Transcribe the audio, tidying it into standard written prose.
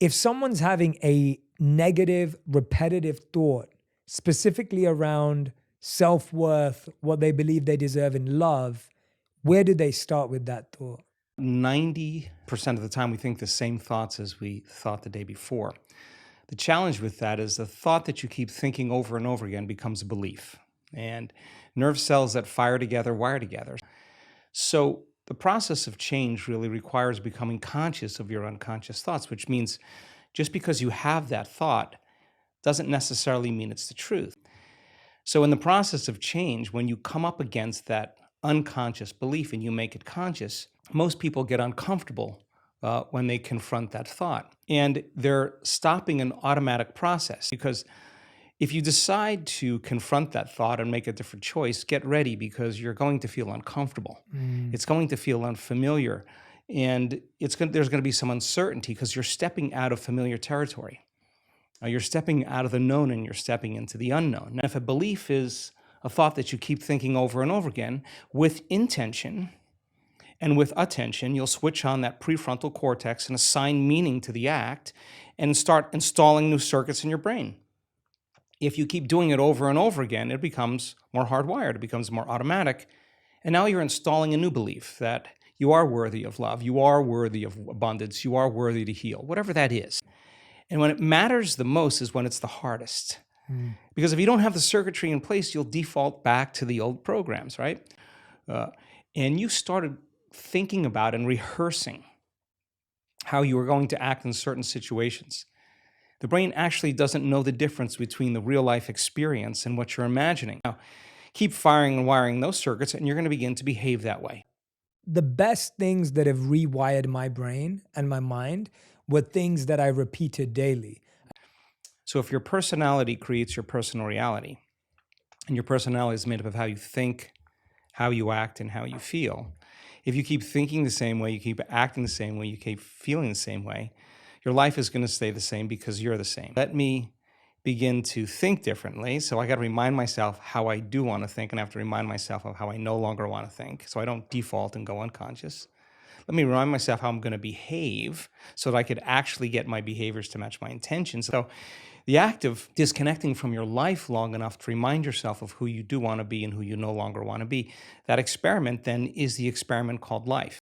If someone's having a negative, repetitive thought, specifically around self-worth, what they believe they deserve in love, where do they start with that thought? 90% of the time, we think the same thoughts as we thought the day before. The challenge with that is the thought that you keep thinking over and over again becomes a belief. And nerve cells that fire together wire together. So the process of change really requires becoming conscious of your unconscious thoughts, which means just because you have that thought doesn't necessarily mean it's the truth. So in the process of change, when you come up against that unconscious belief and you make it conscious, most people get uncomfortable when they confront that thought. And they're stopping an automatic process, because if you decide to confront that thought and make a different choice, get ready, because you're going to feel uncomfortable. It's going to feel unfamiliar, and there's going to be some uncertainty because you're stepping out of familiar territory. You're stepping out of the known and you're stepping into the unknown. Now, if a belief is a thought that you keep thinking over and over again, with intention and with attention, you'll switch on that prefrontal cortex and assign meaning to the act and start installing new circuits in your brain. If you keep doing it over and over again, it becomes more hardwired, it becomes more automatic. And now you're installing a new belief that you are worthy of love, you are worthy of abundance, you are worthy to heal, whatever that is. And when it matters the most is when it's the hardest. Because if you don't have the circuitry in place, you'll default back to the old programs, right? And you started thinking about and rehearsing how you were going to act in certain situations. The brain actually doesn't know the difference between the real life experience and what you're imagining. Now, keep firing and wiring those circuits and you're going to begin to behave that way. The best things that have rewired my brain and my mind were things that I repeated daily. So if your personality creates your personal reality, and your personality is made up of how you think, how you act, and how you feel, if you keep thinking the same way, you keep acting the same way, you keep feeling the same way, your life is going to stay the same because you're the same. Let me begin to think differently. So I got to remind myself how I do want to think, and I have to remind myself of how I no longer want to think, so I don't default and go unconscious. Let me remind myself how I'm going to behave so that I could actually get my behaviors to match my intentions. So the act of disconnecting from your life long enough to remind yourself of who you do want to be and who you no longer want to be, that experiment then is the experiment called life.